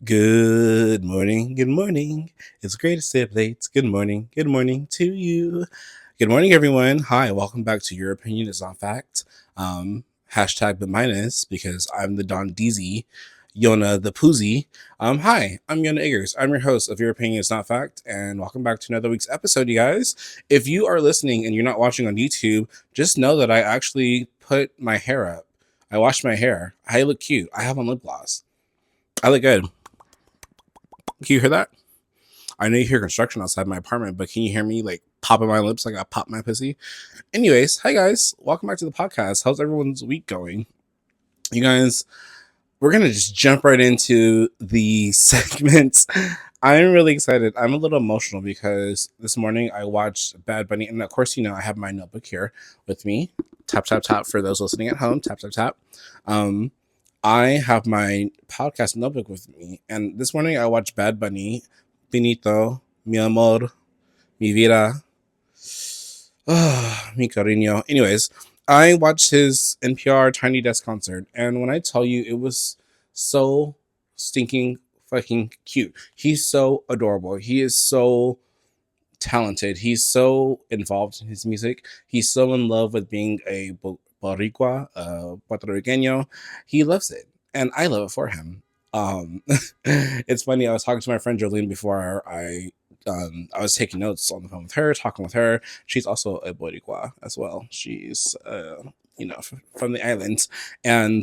Good morning. Good morning. It's great to stay up late. Good morning. Good morning to you. Good morning, everyone. Hi, welcome back to Your Opinion is Not Fact. Hashtag but minus because I'm the Don Deezy, Yona the Poozy. Hi, I'm Yona Eggers. I'm your host of Your Opinion is Not Fact, and welcome back to another week's episode, you guys. If you are listening and you're not watching on YouTube, just know that I actually put my hair up. I washed my hair. I look cute. I have on lip gloss. I look good. Can you hear that? I know you hear construction outside my apartment, but can you hear me like popping my lips like I pop my pussy? Anyways, hi guys, welcome back to the podcast. How's everyone's week going? You guys, we're gonna just jump right into the segments. I'm really excited. I'm a little emotional because this morning I watched Bad Bunny, and of course, I have my notebook here with me. Tap tap tap for those listening at home. Tap tap tap. Um, I have my podcast notebook with me, and this morning I watched Bad Bunny, Pinito, Mi Amor, Mi Vida, Mi Cariño. Anyways, I watched his NPR Tiny Desk concert, and when I tell you, it was so stinking fucking cute. He's so adorable. He is so talented. He's so involved in his music. He's so in love with being a Boricua, Puerto Riqueño. He loves it, and I love it for him. It's funny. I was talking to my friend Jolene before I was taking notes on the phone with her, talking with her. She's also a Boricua as well. She's from the islands, and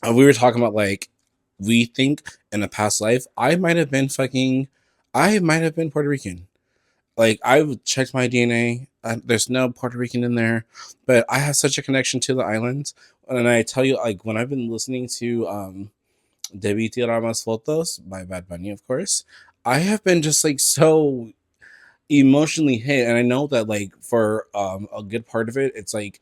we were talking about like we think in a past life I might have been Puerto Rican. Like I've checked my DNA. There's no Puerto Rican in there, but I have such a connection to the islands. And I tell you, like when I've been listening to Debí Tirar Más Fotos by Bad Bunny, of course, I have been just like so emotionally hit. And I know that like for a good part of it, it's like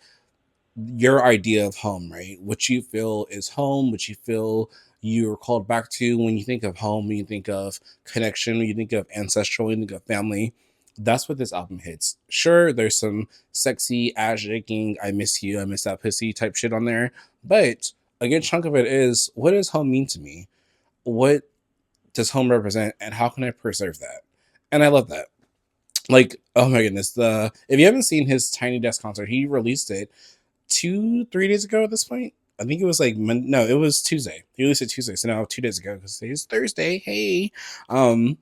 your idea of home, right? What you feel is home, what you feel you're called back to when you think of home, when you think of connection, when you think of ancestral, when you think of family. That's what this album hits. Sure, there's some sexy ass shaking, I miss you, I miss that pussy type shit on there. But a good chunk of it is what does home mean to me? What does home represent and how can I preserve that? And I love that. Like, oh my goodness, the if you haven't seen his Tiny Desk concert, he released it 3 days ago at this point. I think it was like no, it was Tuesday. He released it Tuesday, so now 2 days ago because today's Thursday. Hey, um,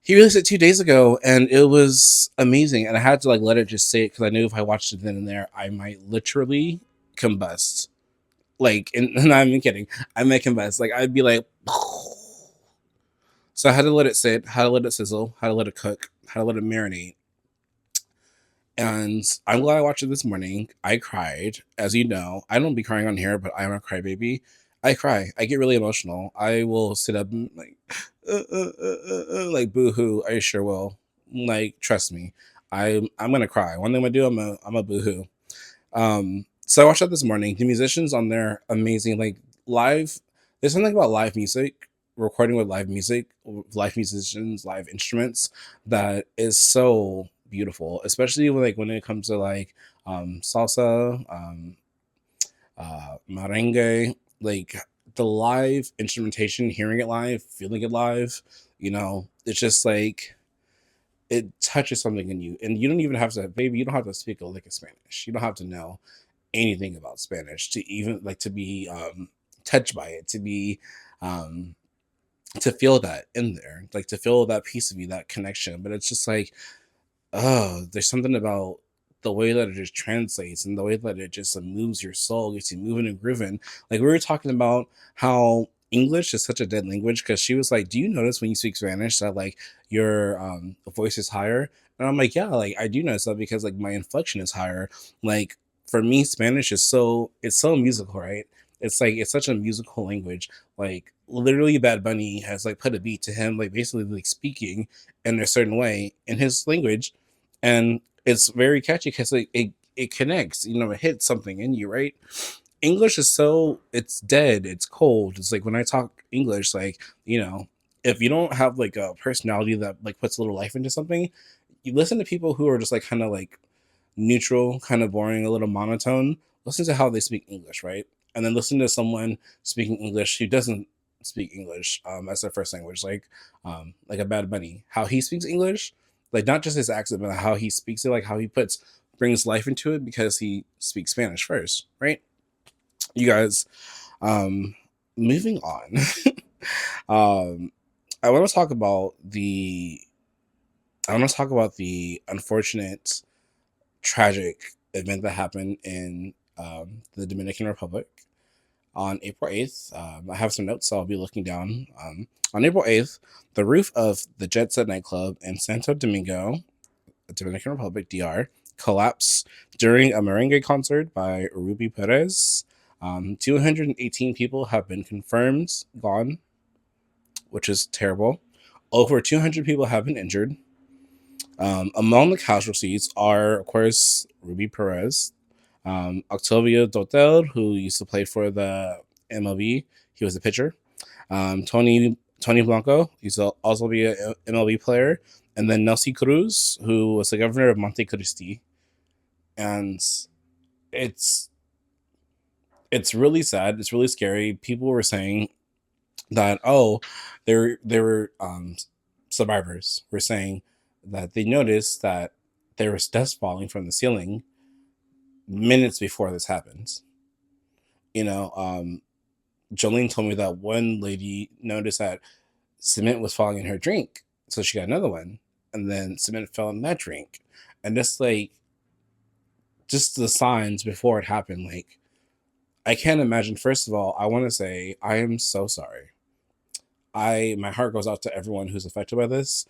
he released it 2 days ago, and it was amazing. And I had to like let it just sit because I knew if I watched it then and there, I might literally combust. Like, and I'm not even kidding. I might combust. Like, I'd be like, so I had to let it sit, had to let it sizzle, had to let it cook, had to let it marinate. And I'm glad I watched it this morning. I cried, as you know. I don't be crying on here, but I'm a crybaby. I cry. I get really emotional. I will sit up and like, like boohoo. I sure will. Like, trust me. I'm gonna cry. One thing I'm gonna do, I'm a boohoo. So I watched that this morning. The musicians on there, amazing. Like live. There's something about live music, recording with live music, live musicians, live instruments that is so beautiful, especially when it comes to like salsa, merengue, like the live instrumentation, hearing it live, feeling it live. It's just like it touches something in you, and you don't even have to, baby. You don't have to speak a lick of Spanish. You don't have to know anything about Spanish to even like to be touched by it, to be um, to feel that in there, like to feel that piece of you, that connection. But it's just like, oh, there's something about the way that it just translates and the way that it just moves your soul, gets you moving and grooving. Like we were talking about how English is such a dead language because she was like, "Do you notice when you speak Spanish that like your voice is higher?" And I'm like, "Yeah, like I do notice that because like my inflection is higher." Like for me, Spanish is it's so musical, right? It's like it's such a musical language. Like literally, Bad Bunny has like put a beat to him, like basically like speaking in a certain way in his language, and it's very catchy because it connects. It hits something in you, right? English is so it's dead, it's cold. It's like when I talk English, like if you don't have like a personality that like puts a little life into something, you listen to people who are just like kind of like neutral, kind of boring, a little monotone. Listen to how they speak English, right? And then listen to someone speaking English who doesn't speak English as their first language, like a Bad Bunny, how he speaks English, like not just his accent, but how he speaks it, like how he brings life into it because he speaks Spanish first, right? You guys, um, moving on. um, I want to talk about the unfortunate, tragic event that happened in the Dominican Republic on April 8th. I have some notes, so I'll be looking down. On April 8th, the roof of the Jet Set nightclub in Santo Domingo, Dominican Republic, DR, collapsed during a merengue concert by Ruby Perez. 218 people have been confirmed gone, which is terrible. Over 200 people have been injured. Among the casualties are, of course, Ruby Perez, Octavio Dotel, who used to play for the MLB. He was a pitcher. Tony Blanco, he's also be an MLB player, and then Nelson Cruz, who was the governor of Monte Cristi. And it's really sad. It's really scary. People were saying that they were survivors were saying that they noticed that there was dust falling from the ceiling minutes before this happened. You know, Jolene told me that one lady noticed that cement was falling in her drink, so she got another one, and then cement fell in that drink, and just the signs before it happened. Like, I can't imagine. First of all, I want to say I am so sorry. My heart goes out to everyone who's affected by this.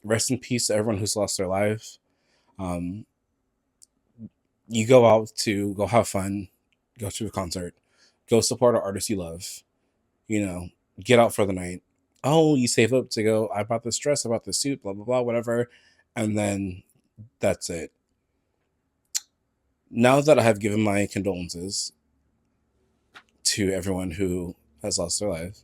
Rest in peace to everyone who's lost their life. Um, you go out to go have fun, go to a concert, go support an artist you love. You know, get out for the night. Oh, you save up to go. I bought this dress, I bought this suit, blah blah blah, whatever, and then that's it. Now that I have given my condolences to everyone who has lost their life,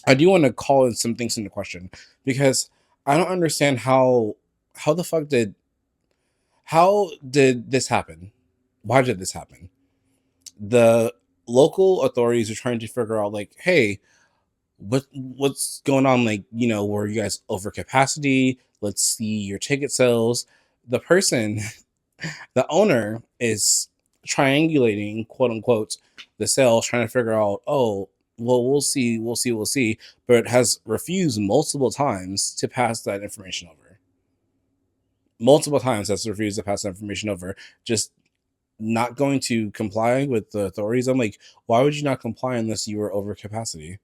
I do want to call in some things into question because I don't understand how the fuck did how did this happen? Why did this happen? The local authorities are trying to figure out, like, hey, what's going on? Like, were you guys over capacity? Let's see your ticket sales. The person, the owner, is triangulating, quote unquote, the sales, trying to figure out, oh, well, we'll see, but has refused multiple times to pass that information over. Multiple times has refused to pass that information over. Just not going to comply with the authorities. I'm like, why would you not comply unless you were over capacity?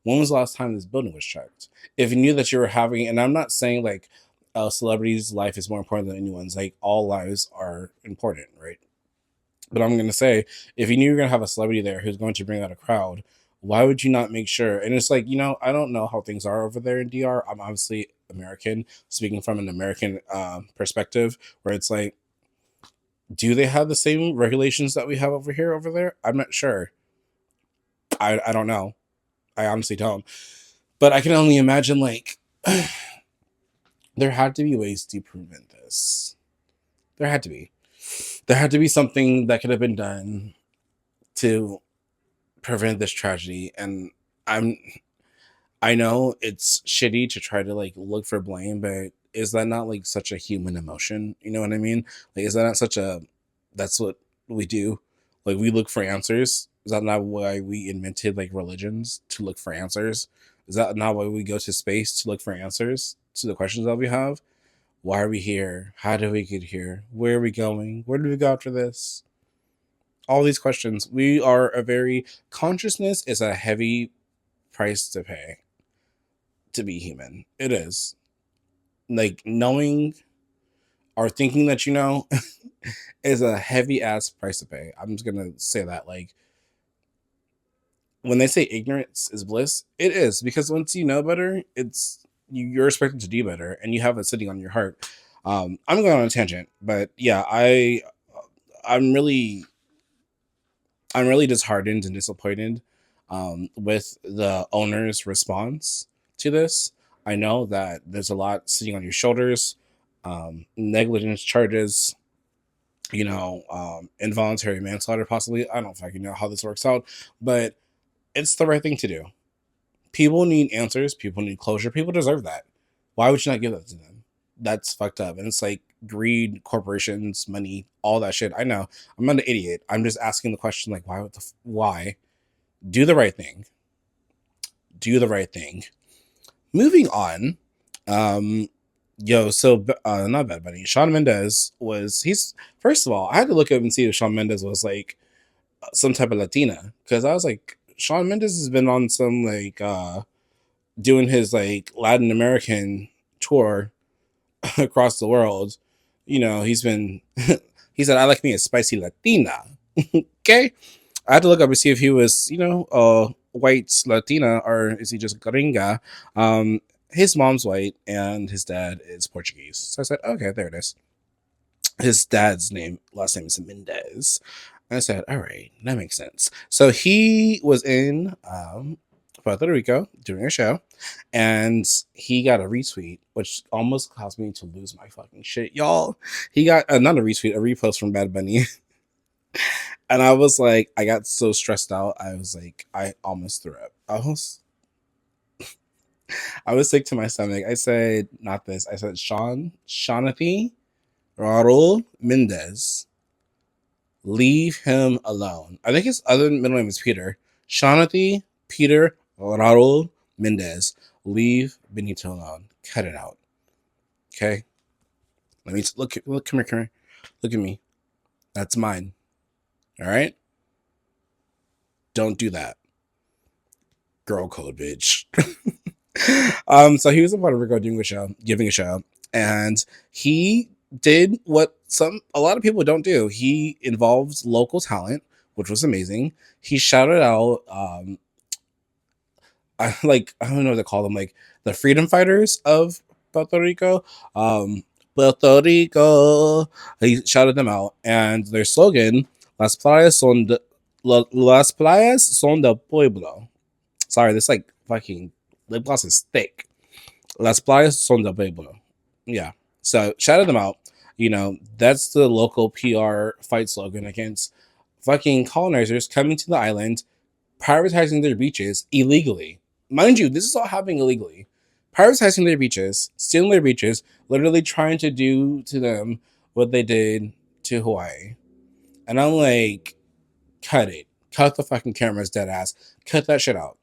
When was the last time this building was checked? If you knew that you were having, and I'm not saying like a celebrity's life is more important than anyone's, like all lives are important, right? But I'm going to say, if you knew you were going to have a celebrity there who's going to bring out a crowd, why would you not make sure? And it's like, I don't know how things are over there in DR. I'm obviously American, speaking from an American perspective, where it's like, do they have the same regulations that we have over there? I'm not sure. I don't know. I honestly don't. But I can only imagine, like, there had to be ways to prevent this. There had to be. There had to be something that could have been done to prevent this tragedy. And I'm I know it's shitty to try to like look for blame, but is that not like such a human emotion? You know what I mean? Like, is that not such a that's what we do? Like, we look for answers. Is that not why we invented like religions, to look for answers? Is that not why we go to space, to look for answers to the questions that we have? Why are we here? How did we get here? Where are we going? Where do we go after this? All these questions. We are a very consciousness is a heavy price to pay to be human. It is. Like, knowing or thinking that is a heavy ass price to pay. I'm just gonna say that. Like, when they say ignorance is bliss, it is, because once you know better, you're expected to do better, and you have it sitting on your heart. I'm going on a tangent, but yeah, I'm really disheartened and disappointed with the owner's response to this. I know that there's a lot sitting on your shoulders, negligence charges, involuntary manslaughter, possibly. I don't fucking know how this works out, but It's the right thing to do. People need answers. People need closure. People deserve that. Why would you not give that to them? That's fucked up. And it's like greed, corporations, money, all that shit. I know. I'm not an idiot. I'm just asking the question, like, why? Do the right thing. Do the right thing. Moving on. Not Bad Bunny. Shawn Mendes he's first of all, I had to look up and see if Shawn Mendes was like some type of Latina, because I was like, Shawn Mendes has been on some like doing his like Latin American tour across the world. You know, he said, I like me a spicy Latina. Okay. I had to look up and see if he was, white Latina, or is he just gringa. His mom's white and his dad is Portuguese. So I said, okay, there it is. His last name is Mendes. I said, all right, that makes sense. So he was in Puerto Rico doing a show, and he got a retweet, which almost caused me to lose my fucking shit, y'all. He got not a retweet, a repost from Bad Bunny. And I was like, I got so stressed out. I was like, I almost threw up. I was sick to my stomach. I said, not this. I said, Shawnathy Raul Mendes. Leave him alone. I think his other middle name is Peter. Shawnathy Peter Raul Mendes. Leave Benito alone. Cut it out. Okay? Let me look, come here. Look at me. That's mine. All right? Don't do that. Girl code, bitch. So he was in Puerto Rico giving a show, and he did what a lot of people don't do. He involved local talent, which was amazing. He shouted out, I don't know what to call them, like the freedom fighters of Puerto Rico. Puerto Rico. He shouted them out, and their slogan, Las playas son del pueblo. Sorry, this like fucking lip gloss is thick. Las playas son del pueblo. Yeah. So shouted them out. You know, that's the local PR fight slogan against fucking colonizers coming to the island, privatizing their beaches illegally. Mind you, this is all happening illegally. Privatizing their beaches, stealing their beaches, literally trying to do to them what they did to Hawaii. And I'm like, cut it. Cut the fucking cameras, dead ass. Cut that shit out.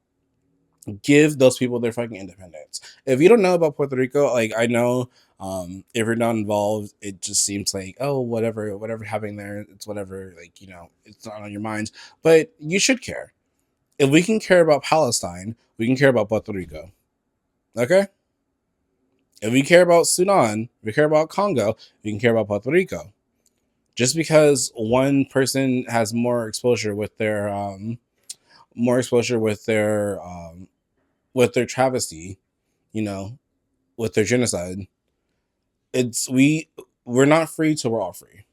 Give those people their fucking independence. If you don't know about Puerto Rico, like, I know, if you're not involved, it just seems like, oh, whatever happening there, it's whatever, like, it's not on your mind. But you should care. If we can care about Palestine, we can care about Puerto Rico. Okay? If we care about Sudan, if we care about Congo, we can care about Puerto Rico. Just because one person has more exposure with their with their travesty, with their genocide, we're not free till we're all free.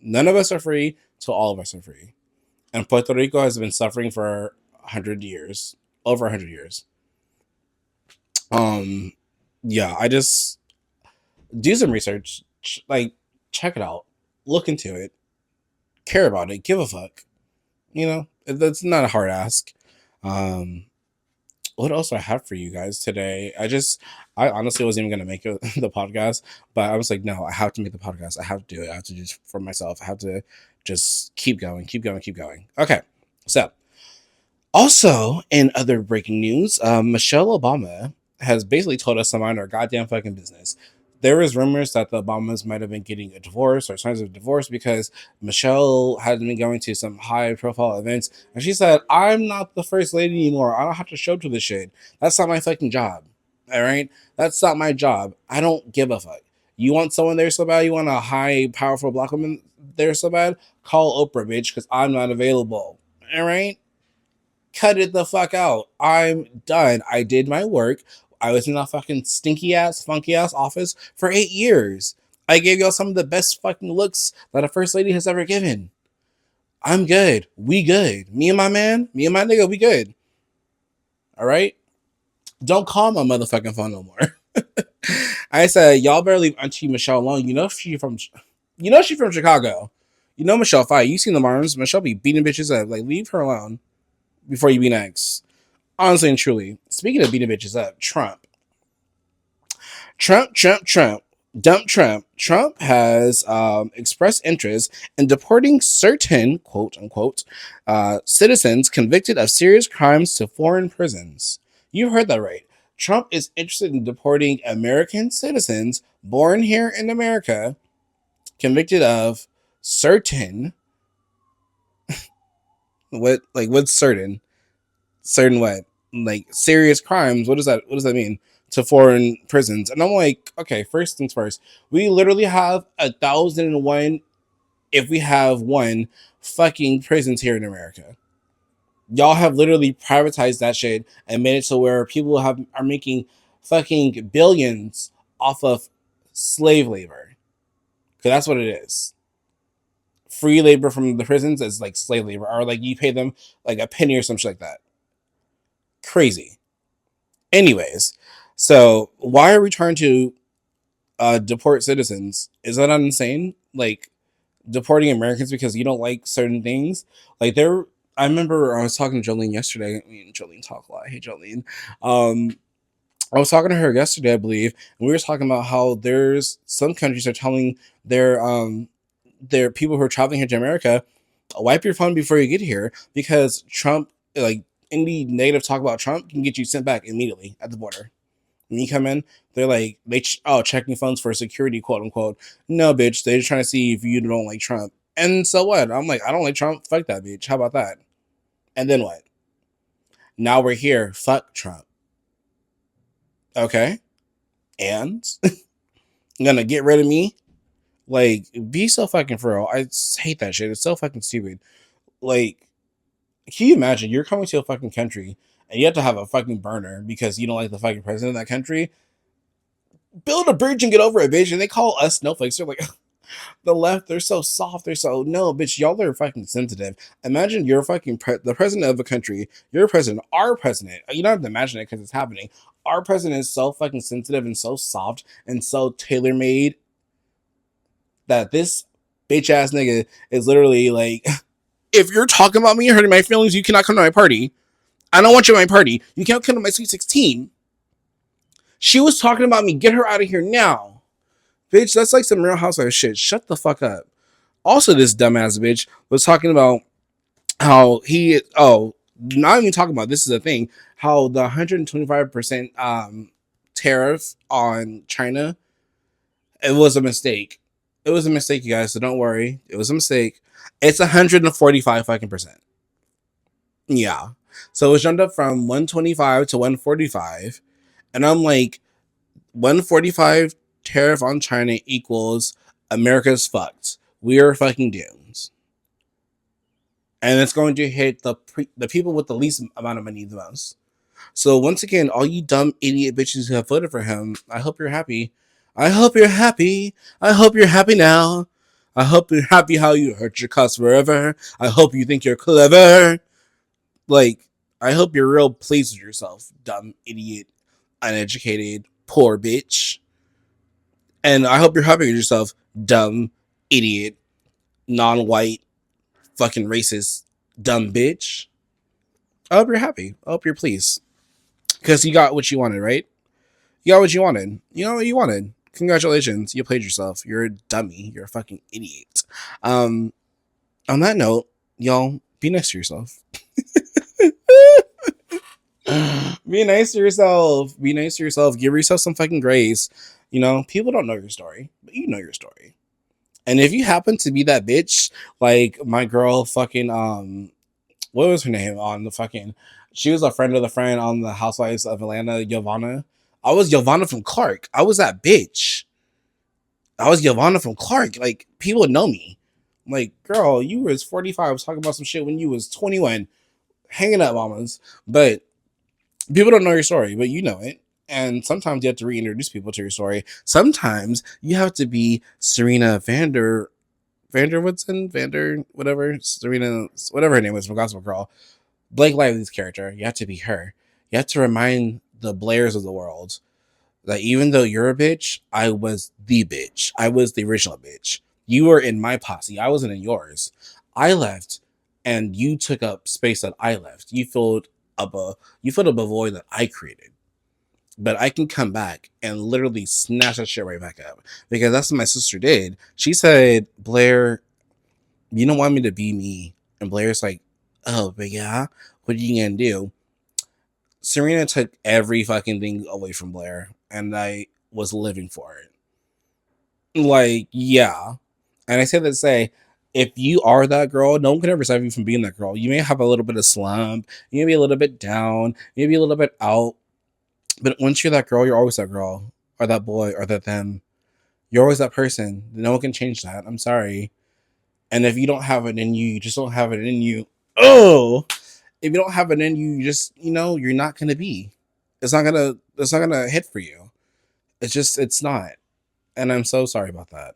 None of us are free till all of us are free. And Puerto Rico has been suffering for 100 years, over 100 years. Yeah, I just do some research, check it out, look into it, care about it, give a fuck. That's not a hard ask. What else do I have for you guys today? I honestly wasn't even gonna make the podcast, but I was like, no, I have to make the podcast. I have to do it. I have to do it for myself. I have to just keep going. Okay, so also in other breaking news, Michelle Obama has basically told us to mind our goddamn fucking business. There was rumors that the Obamas might have been getting a divorce or signs of divorce because Michelle had been going to some high profile events, and she said, I'm not the first lady anymore. I don't have to show to this shit. That's not my fucking job. All right? That's not my job. I don't give a fuck. You want someone there so bad? You want a high, powerful black woman there so bad? Call Oprah, bitch, because I'm not available. All right? Cut it the fuck out. I'm done. I did my work. I was in that fucking stinky ass, funky ass office for 8 years. I gave y'all some of the best fucking looks that a first lady has ever given. I'm good. We good. Me and my nigga, we good. All right? Don't call my motherfucking phone no more. I said, y'all better leave Auntie Michelle alone. She from Chicago. Michelle fight. You seen the Marms. Michelle be beating bitches up. Like, leave her alone. before you be next. Honestly and truly, speaking of beating bitches up, Trump. Trump. Dump Trump. Trump has expressed interest in deporting certain, quote unquote, citizens convicted of serious crimes to foreign prisons. You heard that right. Trump is interested in deporting American citizens born here in America, convicted of certain, what's certain? Certain what? Like serious crimes. What does that mean? To foreign prisons. And I'm like, okay, first things first. We literally have 1,001, if we have one, fucking prisons here in America. Y'all have literally privatized that shit and made it to where people are making fucking billions off of slave labor. Because that's what it is. Free labor from the prisons is like slave labor, or like you pay them like a penny or some shit like that. Crazy. Anyways, so why are we trying to deport citizens? Is that not insane? Like deporting Americans because you don't like certain things? Like I remember I was talking to Jolene yesterday. I mean, Jolene talk a lot. Hey, Jolene. Um, I was talking to her yesterday, I believe, and we were talking about how there's some countries are telling their people who are traveling here to America, wipe your phone before you get here because Trump, like any negative talk about Trump, can get you sent back immediately at the border. When you come in, they're like, checking phones for security, quote unquote. No, bitch, they're just trying to see if you don't like Trump. And so what? I'm like, I don't like Trump. Fuck that, bitch. How about that? And then what? Now we're here. Fuck Trump. Okay. And I'm gonna get rid of me. Like, be so fucking for real. I hate that shit. It's so fucking stupid. Like, can you imagine you're coming to a fucking country and you have to have a fucking burner because you don't like the fucking president of that country? Build a bridge and get over it, bitch. And they call us snowflakes. They're like, the left, they're so soft. They're so, no, bitch, y'all are fucking sensitive. Imagine you're fucking the president of a country. You're president, our president. You don't have to imagine it because it's happening. Our president is so fucking sensitive and so soft and so tailor made that this bitch ass nigga is literally like, if you're talking about me and hurting my feelings, you cannot come to my party. I don't want you at my party. You can't come to my Sweet 16. She was talking about me. Get her out of here now. Bitch, that's like some Real Housewives shit. Shut the fuck up. Also, this dumbass bitch was talking about how not even talking about, this is a thing, how the 125% tariff on China, it was a mistake. It was a mistake, you guys, so don't worry. It was a mistake. It's 145 fucking percent. Yeah. So it was jumped up from 125 to 145. And I'm like, 145 tariff on China equals America's fucked. We are fucking doomed. And it's going to hit the people with the least amount of money the most. So once again, all you dumb idiot bitches who have voted for him, I hope you're happy. I hope you're happy. I hope you're happy now. I hope you're happy how you hurt your cuss forever. I hope you think you're clever. Like, I hope you're real pleased with yourself, dumb idiot, uneducated, poor bitch. And I hope you're happy with yourself, dumb idiot, non-white, fucking racist, dumb bitch. I hope you're happy. I hope you're pleased. Because you got what you wanted, right? You got what you wanted. You know what you wanted. Congratulations. You played yourself. You're a dummy. You're a fucking idiot. On that note, y'all, be nice to yourself. Be nice to yourself. Be nice to yourself. Give yourself some fucking grace. You know, people don't know your story, but you know your story. And if you happen to be that bitch, like my girl fucking, what was her name on the fucking, she was a friend of the friend on the Housewives of Atlanta, Yona. I was Yona from Clark. I was that bitch. I was Yona from Clark. Like, people would know me. I'm like, girl, you was 45. I was talking about some shit when you was 21. Hanging up, mamas. But people don't know your story, but you know it. And sometimes you have to reintroduce people to your story. Sometimes you have to be Serena Vanderwoodson, Serena, whatever her name was from Gospel Girl. Blake Lively's character. You have to be her. You have to remind the Blairs of the world that even though you're a bitch, I was the bitch. I was the original bitch. You were in my posse. I wasn't in yours. I left and you took up space that I left. You filled up a void that I created. But I can come back and literally snatch that shit right back up, because that's what my sister did. She said, Blair, you don't want me to be me. And Blair's like, oh, but yeah, what are you gonna do? Serena took every fucking thing away from Blair, and I was living for it. Like, yeah. And I say that to say, if you are that girl, no one can ever stop you from being that girl. You may have a little bit of slump, you may be a little bit down, maybe a little bit out, but once you're that girl, you're always that girl, or that boy, or that them. You're always that person. No one can change that. I'm sorry. And if you don't have it in you, you just don't have it in you. Oh, if you don't have it in you, you just, you're not gonna be. It's not gonna hit for you. It's not. And I'm so sorry about that.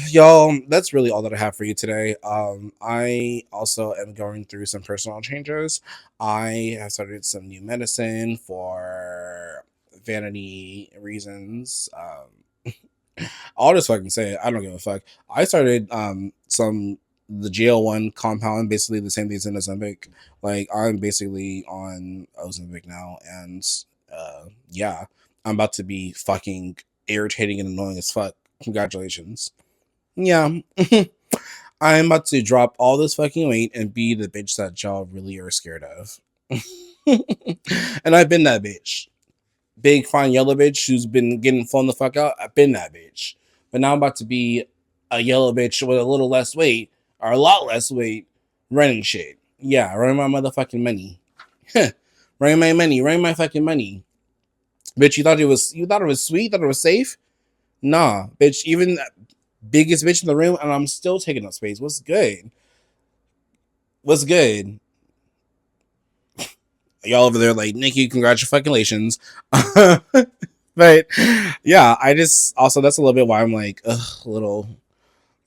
Y'all, that's really all that I have for you today. I also am going through some personal changes. I have started some new medicine for vanity reasons. I'll just fucking say it. I don't give a fuck. I started some the GL1 compound, basically the same thing as Ozempic. Like, I'm basically on Ozempic now, and yeah, I'm about to be fucking irritating and annoying as fuck. Congratulations. Yeah. I'm about to drop all this fucking weight and be the bitch that y'all really are scared of. And I've been that bitch. Big fine yellow bitch who's been getting flown the fuck out. I've been that bitch. But now I'm about to be a yellow bitch with a little less weight, or a lot less weight, running shit. Yeah, running my motherfucking money. Running my money, running my fucking money. Bitch, you thought it was sweet, thought it was safe? Nah, bitch, even biggest bitch in the room, and I'm still taking up space. What's good? What's good? Y'all over there like, Nikki, congratulations. But yeah, I just also, that's a little bit why I'm like, a little,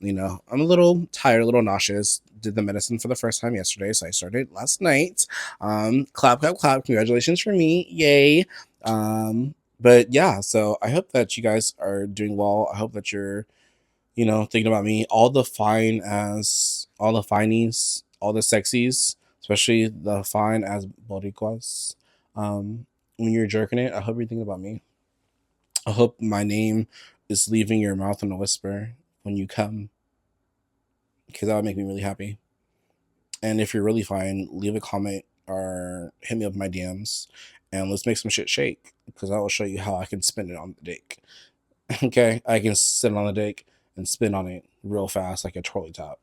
I'm a little tired, a little nauseous. Did the medicine for the first time yesterday, so I started last night. Clap, clap, clap. Congratulations for me. Yay. But yeah, so I hope that you guys are doing well. I hope that you're, thinking about me. All the finies, all the sexies, especially the fine as boricuas. When you're jerking it, I hope you're thinking about me. I hope my name is leaving your mouth in a whisper when you come, because that would make me really happy. And if you're really fine, leave a comment or hit me up in my DMs, and let's make some shit shake, because I will show you how I can spin it on the dick. Okay, I can sit on the dick and spin on it real fast like a trolley top,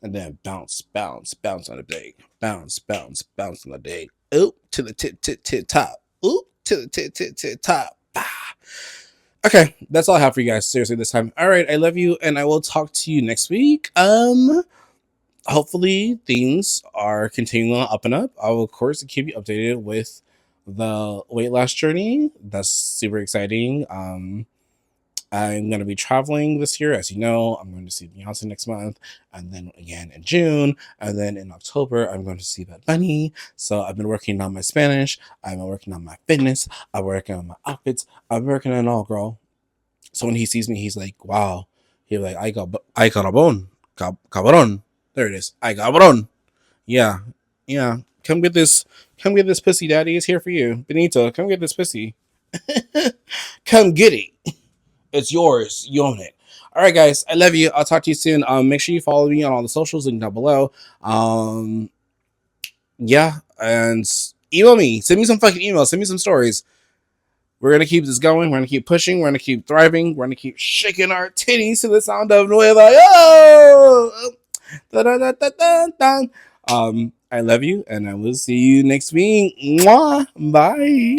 and then bounce, bounce, bounce on the dick, bounce, bounce, bounce on the dick. Oop to the tip top. Oop to the tip top. Bah. Okay, that's all I have for you guys. Seriously, this time. All right, I love you, and I will talk to you next week. Hopefully things are continuing up and up. I will, of course, keep you updated with the weight loss journey. That's super exciting. I'm going to be traveling this year. As you know, I'm going to see Beyonce next month, and then again in June, and then in October, I'm going to see Bad Bunny. So I've been working on my Spanish. I've been working on my fitness. I'm working on my outfits. I'm working on it all, girl. So when he sees me, he's like, wow. He's like, I got a bone. Cabron. There it is. I cabron. Yeah. Yeah. Come get this pussy, daddy. It's here for you. Benito, come get this pussy. Come get it. It's yours. You own it. All right, guys. I love you. I'll talk to you soon. Make sure you follow me on all the socials, link down below. Yeah, and email me. Send me some fucking emails. Send me some stories. We're gonna keep this going. We're gonna keep pushing. We're gonna keep thriving. We're gonna keep shaking our titties to the sound of Nueva. Oh! I love you, and I will see you next week. Mwah! Bye.